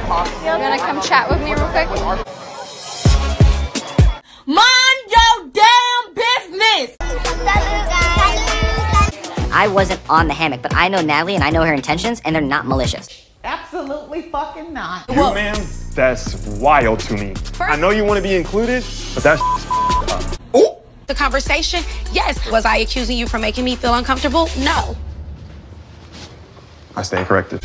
You gonna come chat with me real quick? Mind your damn business! I wasn't on the hammock, but I know Natalie and I know her intentions, and they're not malicious. Absolutely fucking not. You, ma'am, that's wild to me. I know you want to be included, but that's The conversation, yes. Was I accusing you for making me feel uncomfortable? No. I stand corrected.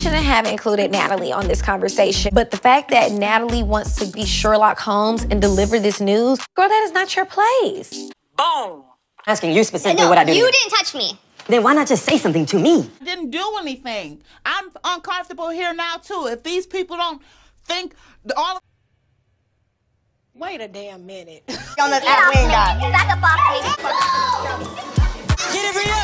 Shouldn't have included Natalie on this conversation, but the fact that Natalie wants to be Sherlock Holmes and deliver this news, girl, that is not your place. Boom! Asking you specifically what I do. You didn't touch me. Then why not just say something to me? I didn't do anything. I'm uncomfortable here now too. If these people don't think all. Wait a damn minute. On the wing guy. That's a Get it, Rhea.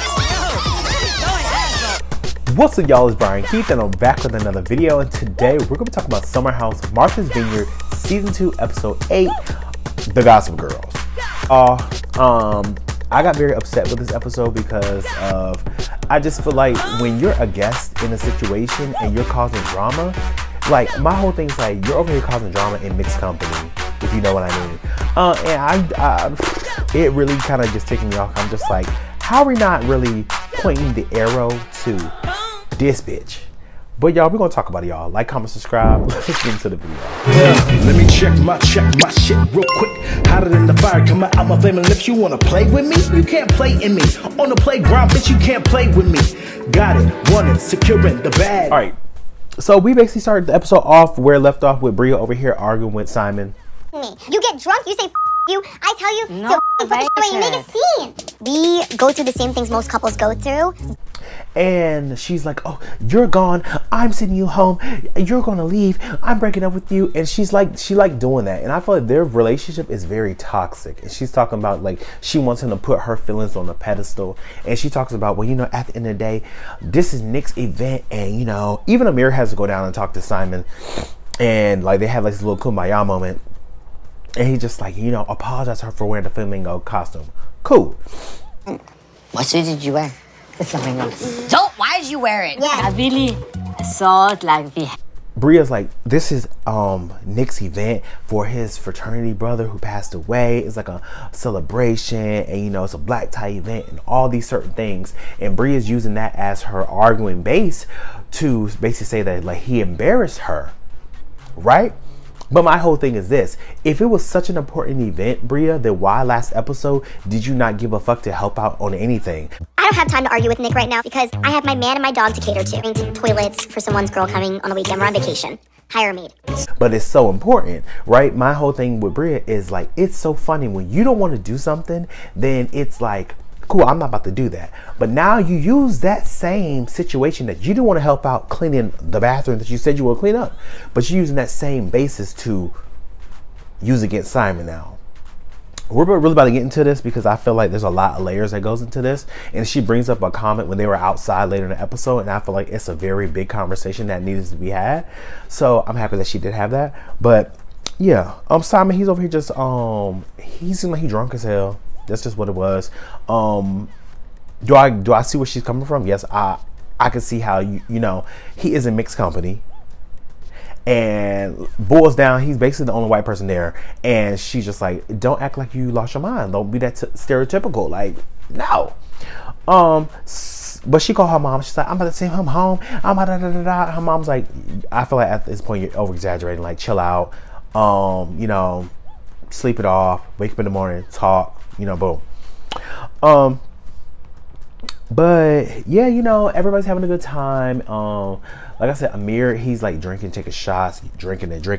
What's up, y'all? It's Brian Keith, and I'm back with another video. And today we're going to be talking about Summer House, Martha's Vineyard, Season 2, Episode 8, The Gossip Girls. I got very upset with this episode because I just feel like when you're a guest in a situation and you're causing drama, like my whole thing's like you're over here causing drama in mixed company, if you know what I mean. And it really kind of just taking me off. I'm just like, how are we not really pointing the arrow to this bitch? But y'all, we're gonna talk about it, y'all. Like, comment, subscribe. Let's get into the video. Let me check my shit real quick. Hotter than the fire coming out my flaming lips. You wanna play with me? You can't play in me. On the playground, bitch, you can't play with me. Got it, want it, securing the bag. All right. So we basically started the episode off where it left off with Bria over here arguing with Simon. You get drunk, you say F you. I tell you, No, put the shit away, you make a scene. We go through the same things most couples go through. And she's like, oh, you're gone, I'm sending you home, you're gonna leave, I'm breaking up with you. And she like doing that, and I feel like their relationship is very toxic. And she's talking about like she wants him to put her feelings on a pedestal, and she talks about, well, you know, at the end of the day, this is Nick's event, and you know, even Amir has to go down and talk to Simon, and like they have like this little kumbaya moment, and he just like, you know, apologize to her for wearing the flamingo costume. Cool. What suit did you wear? It's something else. Don't. Why did you wear it? Yeah. I really thought like the. Bria's like, this is Nick's event for his fraternity brother who passed away. It's like a celebration, and you know, it's a black tie event and all these certain things. And Bria's using that as her arguing base to basically say that like he embarrassed her, right? But my whole thing is this: if it was such an important event, Bria, then why last episode did you not give a fuck to help out on anything? I don't have time to argue with Nick right now because I have my man and my dog to cater to. Toilets for someone's girl coming on the weekend. We're on vacation. Hire a maid. But it's so important, right? My whole thing with Bria is like, it's so funny when you don't want to do something, then it's like, cool, I'm not about to do that. But now you use that same situation that you didn't want to help out cleaning the bathroom that you said you would clean up, but you're using that same basis to use against Simon now. We're really about to get into this because I feel like there's a lot of layers that goes into this. And she brings up a comment when they were outside later in the episode, and I feel like it's a very big conversation that needs to be had. So I'm happy that she did have that. But yeah, Simon, he's over here just he seemed like he drunk as hell. That's just what it was. Do I see where she's coming from? Yes, I can see how you know, he is in mixed company. And boils down, he's basically the only white person there, and she's just like, don't act like you lost your mind. Don't be that stereotypical. Like, no. But she called her mom. She's like, I'm about to send him home. I'm about to Her mom's like, I feel like at this point you're over exaggerating. Like, chill out. You know, sleep it off. Wake up in the morning. Talk. You know, boom. But yeah, you know, everybody's having a good time. Like I said, Amir, he's like drinking, taking shots, drinking. It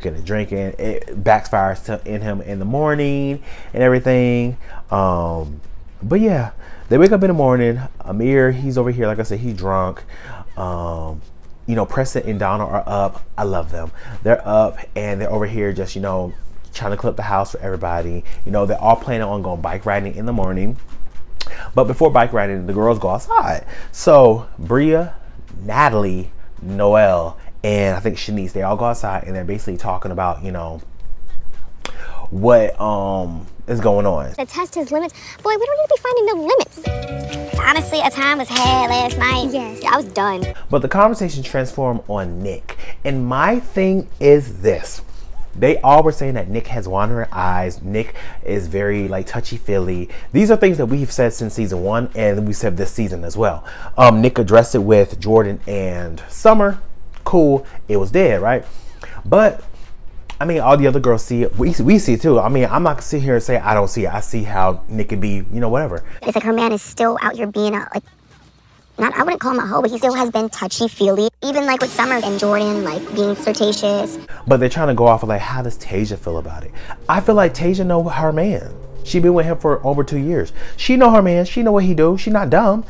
backfires in him in the morning and everything. But yeah, they wake up in the morning. Amir, he's over here, like I said, he's drunk. You know, Preston and Donna are up. I love them. They're up and they're over here just, you know, trying to clean up the house for everybody. You know, they're all planning on going bike riding in the morning. But before bike riding, the girls go outside. So Bria, Natalie, Noelle, and I think Shanice, they all go outside and they're basically talking about, you know, what is going on. To test his limits. Boy, we don't need to be finding no limits. Honestly, a time was had last night. Yes. I was done. But the conversation transformed on Nick. And my thing is this. They all were saying that Nick has wandering eyes. Nick is very like touchy-feely. These are things that we've said since season 1, and we said this season as well. Nick addressed it with Jordan and Summer. Cool. It was dead, right? But I mean, all the other girls see it. We see it too. I mean, I'm not gonna sit here and say I don't see it. I see how Nick could be, you know, whatever. It's like her man is still out here being a, like, not, I wouldn't call him a hoe, but he still has been touchy-feely. Even like with Summer and Jordan, like being flirtatious. But they're trying to go off of like, how does Tasia feel about it? I feel like Tasia know her man. She been with him for over 2 years. She know her man. She know what he do. She not dumb.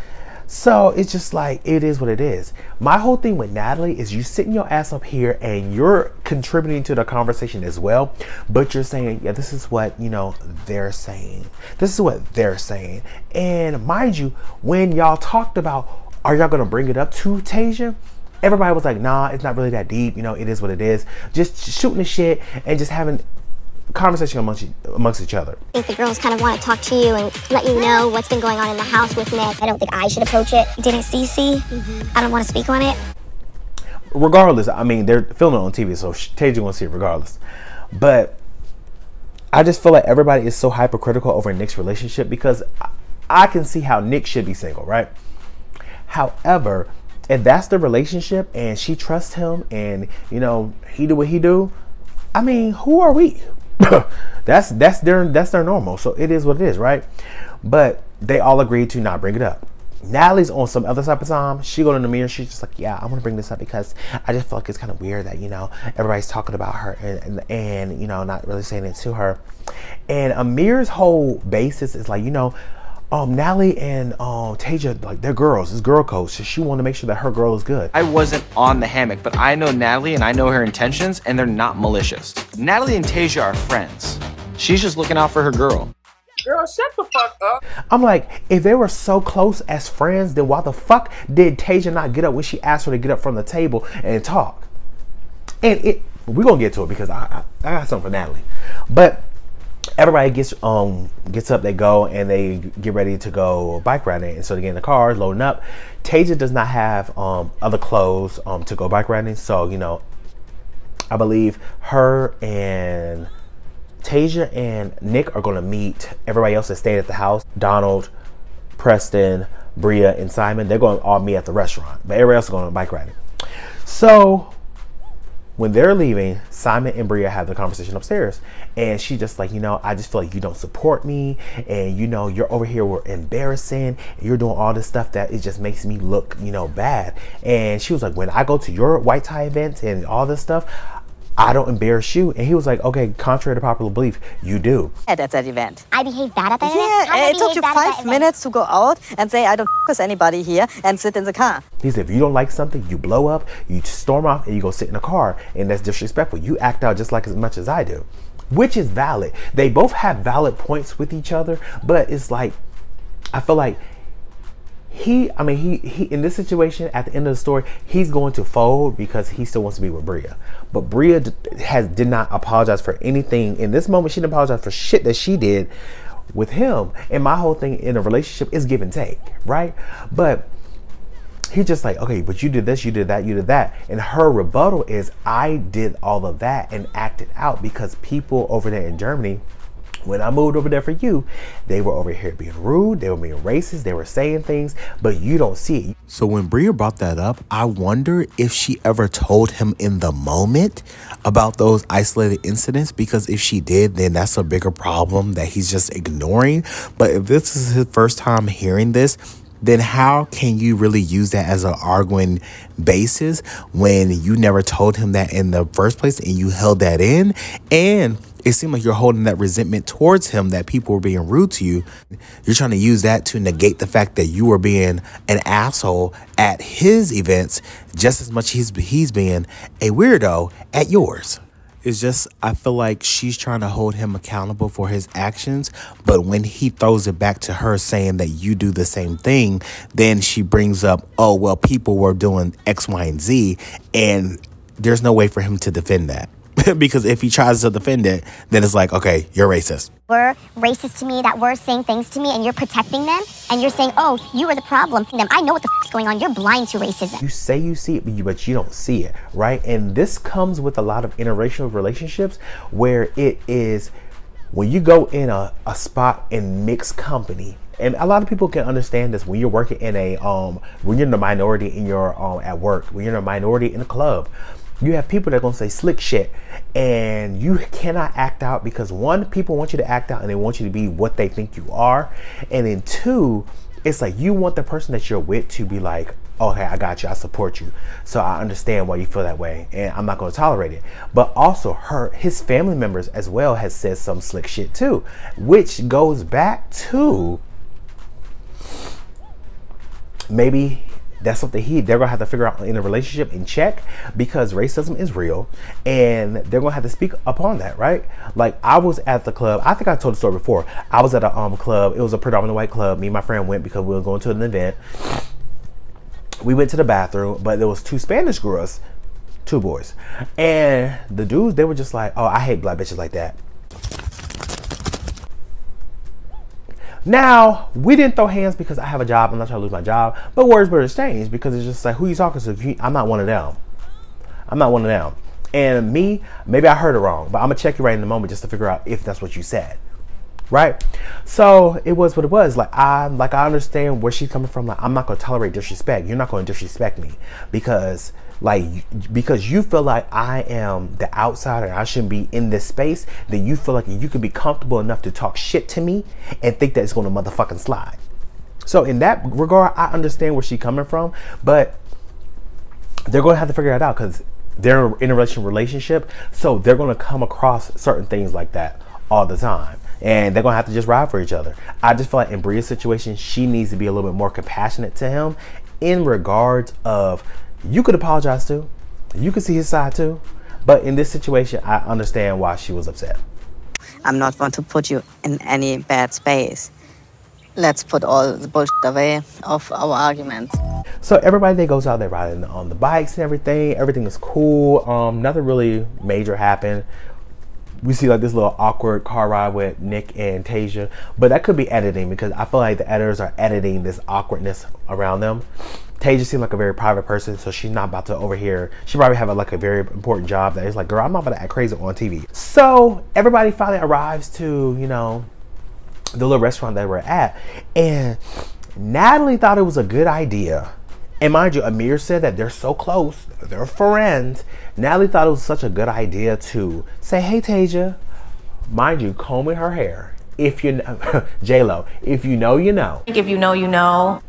So it's just like, it is what it is. My whole thing with Natalie is you sitting your ass up here and you're contributing to the conversation as well. But you're saying, yeah, this is what, you know, they're saying. This is what they're saying. And mind you, when y'all talked about, are y'all going to bring it up to Tasia? Everybody was like, nah, it's not really that deep. You know, it is what it is. Just shooting the shit and just having conversation amongst each other. I think the girls kind of want to talk to you and let you know what's been going on in the house with Nick. I don't think I should approach it. Didn't CC? I don't want to speak on it. Regardless, I mean, they're filming it on TV, so Tasia won't see it regardless. But I just feel like everybody is so hypercritical over Nick's relationship because I can see how Nick should be single, right? However, if that's the relationship and she trusts him and, you know, he do what he do, I mean, who are we? that's their normal. So it is what it is, right? But they all agreed to not bring it up. Natalie's on some other type of time. She go in the mirror. She's just like, yeah, I want to bring this up because I just feel like it's kind of weird that, you know, everybody's talking about her and you know, not really saying it to her. And Amir's whole basis is like, you know, Natalie and Tasia, like, they're girls. It's girl code. So she wanted to make sure that her girl is good. I wasn't on the hammock, but I know Natalie and I know her intentions, and they're not malicious. Natalie and Tasia are friends. She's just looking out for her girl. Girl, shut the fuck up. I'm like, if they were so close as friends, then why the fuck did Tasia not get up when she asked her to get up from the table and talk? And we're gonna get to it because I got something for Natalie. But everybody gets up, they go, and they get ready to go bike riding. And so they get in the car, loading up. Tasia does not have other clothes to go bike riding. So, you know, I believe her and Tasia and Nick are going to meet everybody else that stayed at the house. Donald, Preston, Bria, and Simon. They're going to all meet at the restaurant. But everybody else is going on bike riding. So when they're leaving, Simon and Bria have the conversation upstairs. And she just like, you know, I just feel like you don't support me. And, you know, you're over here, we're embarrassing. And you're doing all this stuff that it just makes me look, you know, bad. And she was like, when I go to your white tie events and all this stuff, I don't embarrass you. And he was like, okay, contrary to popular belief, you do. At that event. I behaved bad at that event? Yeah, it took you 5 minutes to go out and say, I don't with anybody here, and sit in the car. He said, if you don't like something, you blow up, you storm off, and you go sit in a car. And that's disrespectful. You act out just like as much as I do, which is valid. They both have valid points with each other, but it's like, I feel like he in this situation, at the end of the story, he's going to fold because he still wants to be with Bria. But Bria did not apologize for anything in this moment. She didn't apologize for shit that she did with him. And my whole thing in a relationship is give and take, right? But he's just like, okay, but you did this, you did that, you did that. And her rebuttal is, I did all of that and acted out because people over there in Germany, when I moved over there for you, they were over here being rude, they were being racist, they were saying things, but you don't see it. So when Bria brought that up, I wonder if she ever told him in the moment about those isolated incidents, because if she did, then that's a bigger problem that he's just ignoring. But if this is his first time hearing this, then how can you really use that as an arguing basis when you never told him that in the first place and you held that in? And it seemed like you're holding that resentment towards him, that people were being rude to you. You're trying to use that to negate the fact that you were being an asshole at his events just as much as he's being a weirdo at yours. It's just, I feel like she's trying to hold him accountable for his actions. But when he throws it back to her saying that you do the same thing, then she brings up, oh, well, people were doing X, Y, and Z. And there's no way for him to defend that. Because if he tries to defend it, then it's like, okay, you're racist. Were racist to me, that were saying things to me, and you're protecting them, and you're saying, oh, you are the problem. I know what the f is going on. You're blind to racism. You say you see it, but you don't see it, right? And this comes with a lot of interracial relationships where it is when you go in a spot in mixed company. And a lot of people can understand this when you're working in a when you're in the minority in your at work, when you're in a minority in a club. You have people that are gonna say slick shit, and you cannot act out because one, people want you to act out and they want you to be what they think you are, and then two, it's like you want the person that you're with to be like, okay, I got you, I support you, so I understand why you feel that way, and I'm not gonna tolerate it. But also his family members as well has said some slick shit too, which goes back to maybe that's something they're gonna have to figure out in a relationship and check, because racism is real and they're gonna have to speak upon that, right? Like I was at the club, I think I told the story before. I was at a club, it was a predominantly white club. Me and my friend went because we were going to an event. We went to the bathroom, but there was two Spanish girls, two boys, and the dudes, they were just like, oh, I hate black bitches like that. Now, we didn't throw hands because I have a job. I'm not trying to lose my job. But words were exchanged because it's just like, who you talking to? I'm not one of them. I'm not one of them. And me, maybe I heard it wrong, but I'm going to check you right in a moment just to figure out if that's what you said. Right? So it was what it was. Like I understand where she's coming from. Like, I'm not going to tolerate disrespect. You're not going to disrespect me because you feel like I am the outsider and I shouldn't be in this space. Then you feel like you can be comfortable enough to talk shit to me and think that it's going to motherfucking slide. So in that regard, I understand where she's coming from, but they're going to have to figure that out because they're in a relationship. So they're going to come across certain things like that all the time. And they're going to have to just ride for each other. I just feel like in Bria's situation, she needs to be a little bit more compassionate to him in regards of, you could apologize too. You could see his side too. But in this situation, I understand why she was upset. I'm not going to put you in any bad space. Let's put all the bullshit away of our arguments. So everybody that goes out there riding on the bikes and everything is cool. Nothing really major happened. We see like this little awkward car ride with Nick and Tasia, but that could be editing because I feel like the editors are editing this awkwardness around them. Tasia seemed like a very private person, so she's not about to overhear. She probably have a very important job that is like, girl, I'm not about to act crazy on TV. So everybody finally arrives to, you know, the little restaurant that we're at, and Natalie thought it was a good idea. And mind you, Amir said that they're so close, they're friends. Natalie thought it was such a good idea to say, hey, Tasia, mind you, combing her hair. If you know, J-Lo, if you know, you know. If you know, you know.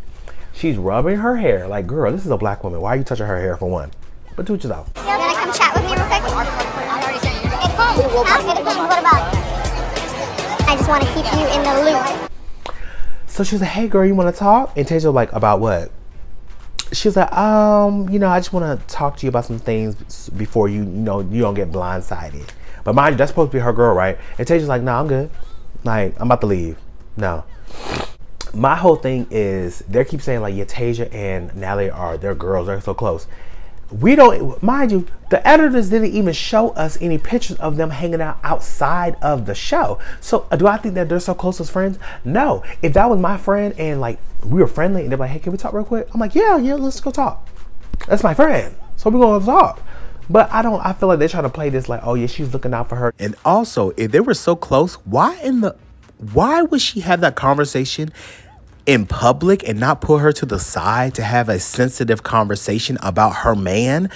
She's rubbing her hair. Like, girl, this is a black woman. Why are you touching her hair for one? But do it yourself. You wanna come chat with me real quick? What about? I just want to keep you in the loop. So she was like, hey, girl, you want to talk? And Tasia was like, about what? She was like, you know, I just want to talk to you about some things before you don't get blindsided. But mind you, that's supposed to be her girl, right? And Tasia's like, no, I'm good. Like, I'm about to leave. No. My whole thing is, they keep saying like, yeah, Tasia and Natalie they're girls, they're so close. We don't, mind you, the editors didn't even show us any pictures of them hanging out outside of the show. So do I think that they're so close as friends? No. If that was my friend and like we were friendly and they're like, hey, can we talk real quick? I'm like, yeah, let's go talk. That's my friend. So we're going to talk. But I feel like they're trying to play this like, oh yeah, she's looking out for her. And also, if they were so close, why would she have that conversation in public and not put her to the side to have a sensitive conversation about her man?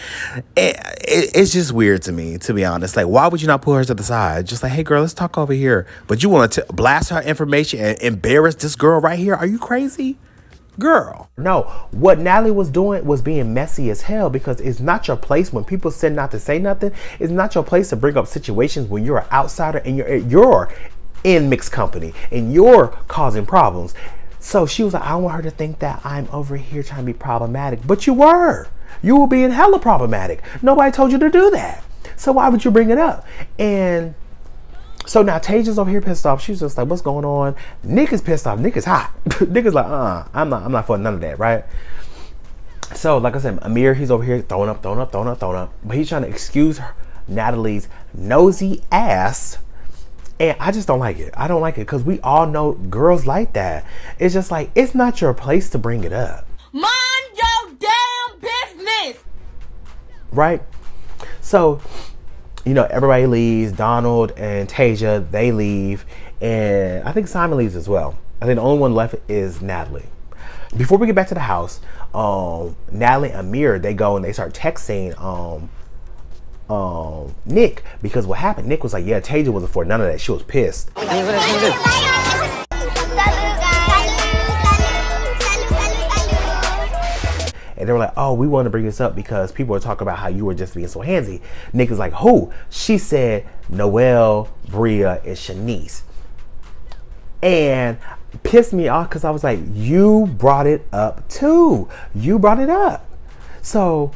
It's just weird to me, to be honest. Like, why would you not put her to the side? Just like, hey girl, let's talk over here. But you want to blast her information and embarrass this girl right here? Are you crazy? Girl. No, what Natalie was doing was being messy as hell, because it's not your place when people say not to say nothing. It's not your place to bring up situations when you're an outsider and you're in mixed company and you're causing problems. So she was like, I don't want her to think that I'm over here trying to be problematic. But you were. You were being hella problematic. Nobody told you to do that. So why would you bring it up? And so now Tasia's over here pissed off. She's just like, what's going on? Nick is pissed off. Nick is hot. Nick is like, I'm not for none of that, right? So like I said, Amir, he's over here throwing up. But he's trying to excuse Natalie's nosy ass. And I just don't like it. I don't like it because we all know girls like that. It's just like, it's not your place to bring it up. Mind your damn business. Right? So, you know, everybody leaves. Donald and Tasia, they leave. And I think Simon leaves as well. I think the only one left is Natalie. Before we get back to the house, Natalie and Amir, they go and they start texting Nick, because what happened, Nick was like, yeah, Tasia wasn't for none of that. She was pissed. And they were like, oh, we want to bring this up because people are talking about how you were just being so handsy. Nick is like, who? She said Noelle, Bria, and Shanice. And pissed me off because I was like, you brought it up too. You brought it up. So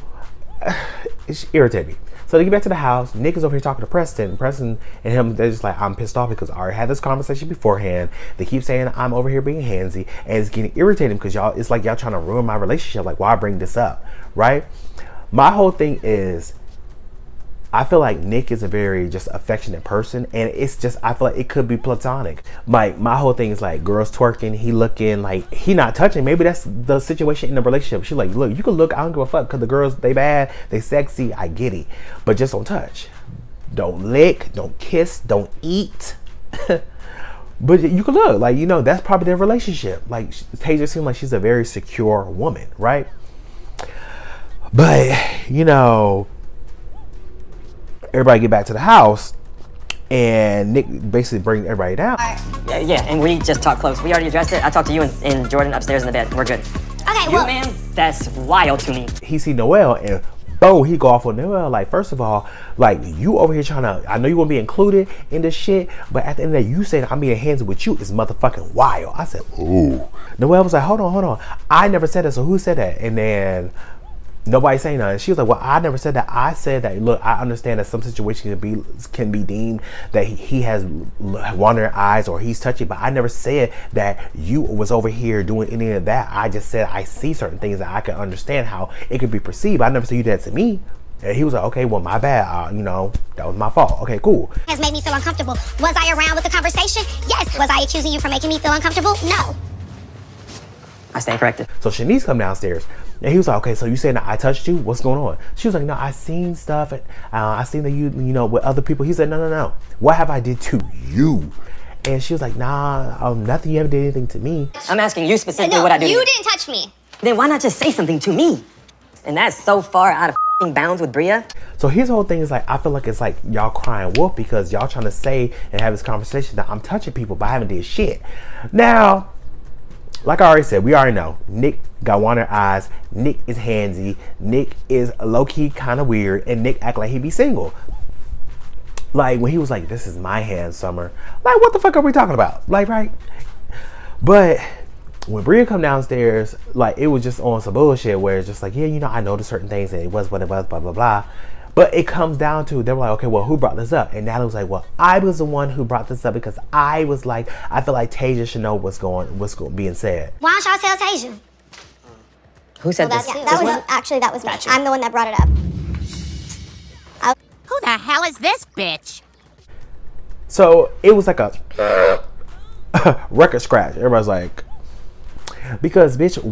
it irritated me. So they get back to the house. Nick is over here talking to Preston. Preston and him, they're just like, I'm pissed off because I already had this conversation beforehand. They keep saying I'm over here being handsy, and it's getting irritating because y'all, it's like y'all trying to ruin my relationship. Like, why bring this up, right? My whole thing is, I feel like Nick is a very just affectionate person, and it's just, I feel like it could be platonic. Like, my whole thing is like, girls twerking, he looking like he not touching. Maybe that's the situation in the relationship. She's like, look, you can look, I don't give a fuck, because the girls, they bad, they sexy, I get it, but just don't touch, don't lick, don't kiss, don't eat. But you can look, like, you know, that's probably their relationship. Like, Tasia seems like she's a very secure woman, right? But, you know, everybody get back to the house, and Nick basically brings everybody down. Yeah, and we just talked close. We already addressed it. I talked to you and Jordan upstairs in the bed. We're good. Okay, you, man, that's wild to me. He see Noelle, and boom, he go off on Noelle. Like, first of all, like, you over here trying to, I know you want to be included in this shit, but at the end of the day, you saying I'm being handsy with you is motherfucking wild. I said, ooh. Noelle was like, hold on. I never said that, so who said that? And then nobody saying nothing. She was like, well, I never said that. I said that, look, I understand that some situations can be deemed that he has wandering eyes or he's touchy, but I never said that you was over here doing any of that. I just said I see certain things that I can understand how it could be perceived. I never said you did that to me. And he was like, okay, well, my bad. You know, that was my fault. Okay, cool. Has made me feel uncomfortable. Was I around with the conversation? Yes. Was I accusing you for making me feel uncomfortable? No. I stand corrected. So Shanice come downstairs, and he was like, okay, so you saying that I touched you? What's going on? She was like, no, I seen stuff, and I seen that you know, with other people. He said, no. What have I did to you? And she was like, nah, nothing. You ever did anything to me. I'm asking you specifically what I do. You didn't touch me. Then why not just say something to me? And that's so far out of bounds with Bria. So his whole thing is like, I feel like it's like y'all crying wolf because y'all trying to say and have this conversation that I'm touching people, but I haven't did shit. Now, like I already said, we already know Nick got wandering eyes. Nick is handsy. Nick is low-key kind of weird, and Nick act like he be single. Like when he was like, this is my hand, Summer. Like, what the fuck are we talking about? Like, right? But when Bria come downstairs, like, it was just on some bullshit where it's just like, yeah, you know, I noticed certain things and it was what it was, blah, blah, blah. But it comes down to, they were like, okay, well, who brought this up? And Natalie was like, well, I was the one who brought this up because I was like, I feel like Tasia should know what's being said. Why don't y'all tell Tasia? Who said this? Yeah, that was me. I'm the one that brought it up. Who the hell is this bitch? So it was like a record scratch. Everybody's like, because bitch,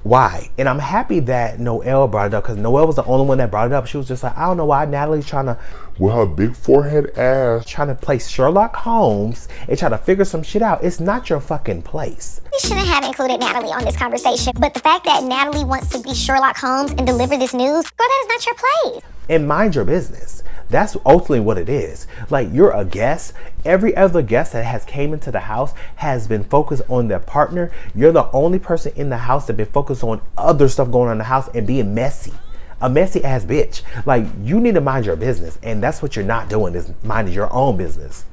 why? And I'm happy that Noelle brought it up because Noelle was the only one that brought it up. She was just like, I don't know why Natalie's trying to, with her big forehead ass, trying to play Sherlock Holmes and try to figure some shit out. It's not your fucking place. We shouldn't have included Natalie on this conversation, but the fact that Natalie wants to be Sherlock Holmes and deliver this news, girl, that is not your place. And mind your business. That's ultimately what it is. Like, you're a guest. Every other guest that has came into the house has been focused on their partner. You're the only person in the house that been focused on other stuff going on in the house and being messy. A messy ass bitch. Like, you need to mind your business. And that's what you're not doing, is minding your own business.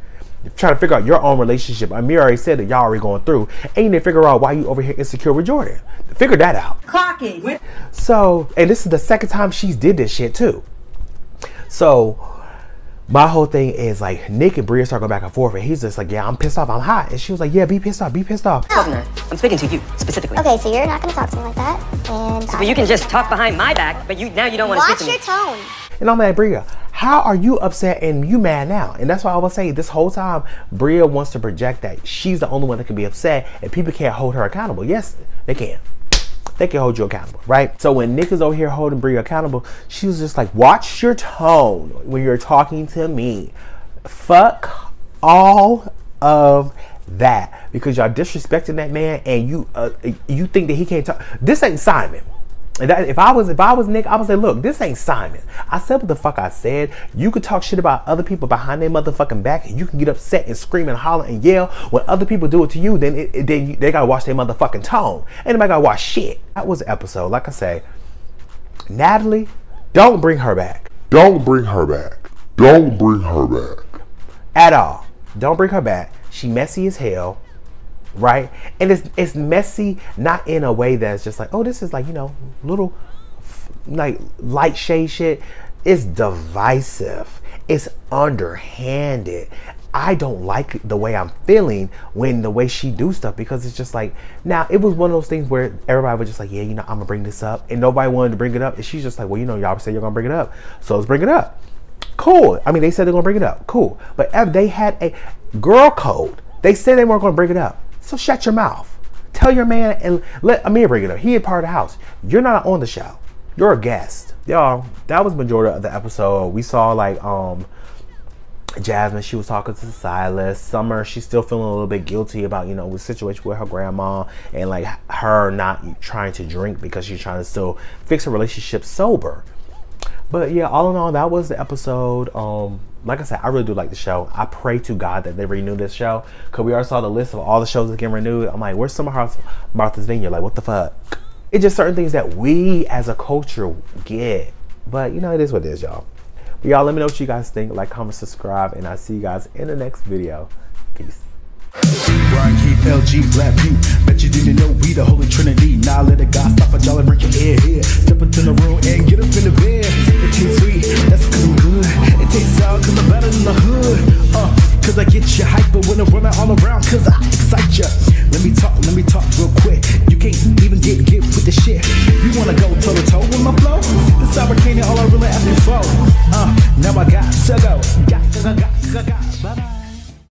You're trying to figure out your own relationship. Amir already said that y'all already going through. And you need to figure out why you over here insecure with Jordan. Figure that out. Clocking. So, and this is the second time she's did this shit too. So my whole thing is like, Nick and Bria start going back and forth, and he's just like, yeah, I'm pissed off, I'm hot. And she was like, yeah, be pissed off, be pissed off. Governor, I'm speaking to you specifically. Okay, so you're not gonna talk to me like that, and so you can just talk behind my back, but now you don't want to speak to me. Watch your tone. And I'm like, Bria, How are you upset and you mad now? And that's why I was saying this whole time, Bria wants to project that she's the only one that can be upset and people can't hold her accountable. Yes, they can. They can hold you accountable, right? So when Nick is over here holding Bria accountable, she was just like, watch your tone when you're talking to me. Fuck all of that, because y'all disrespecting that man and you think that he can't talk. This ain't Simon. If I was Nick, I would say, look, this ain't Simon. I said what the fuck I said. You could talk shit about other people behind their motherfucking back, and you can get upset and scream and holler and yell. When other people do it to you, then they gotta watch their motherfucking tone. Ain't nobody gotta watch shit. That was the episode. Like I say, Natalie, don't bring her back. Don't bring her back. Don't bring her back. At all. Don't bring her back. She messy as hell. Right? And it's messy, not in a way that's just like, oh, this is like, you know, little like light shade shit. It's divisive. It's underhanded. I don't like the way I'm feeling when the way she do stuff, because it's just like, now it was one of those things where everybody was just like, yeah, you know, I'm gonna bring this up, and nobody wanted to bring it up, and she's just like, well, you know, y'all said you're gonna bring it up, so let's bring it up. Cool. I mean, they said they're gonna bring it up. Cool. But they had a girl code. They said they weren't gonna bring it up. So shut your mouth. Tell your man and let Amir bring it up. He is part of the house. You're not on the show. You're a guest. Y'all, that was the majority of the episode. We saw like Jasmine, she was talking to Silas. Summer, she's still feeling a little bit guilty about, you know, the situation with her grandma and like her not trying to drink because she's trying to still fix her relationship sober. But yeah, all in all, that was the episode. Like I said, I really do like the show. I pray to God that they renew this show, because we already saw the list of all the shows that get renewed. I'm like, where's Summer House, Martha's Vineyard? Like, what the fuck? It's just certain things that we as a culture get. But, you know, it is what it is, y'all. But y'all, let me know what you guys think. Like, comment, subscribe, and I'll see you guys in the next video. Peace. Brian Keith, LG, Black View. Bet you didn't know we the Holy Trinity. Now let a guy stop a jolly, break your ear here. Step into the room and get up in the bed. It tastes sweet, that's cause I'm good. It tastes sour cause I'm better than the hood. Cause I get you hyper when I'm running all around, cause I excite ya. Let me talk real quick. You can't even get with the shit. You wanna go toe to toe with my flow? This American all I really ask me for. Now I got to go. Got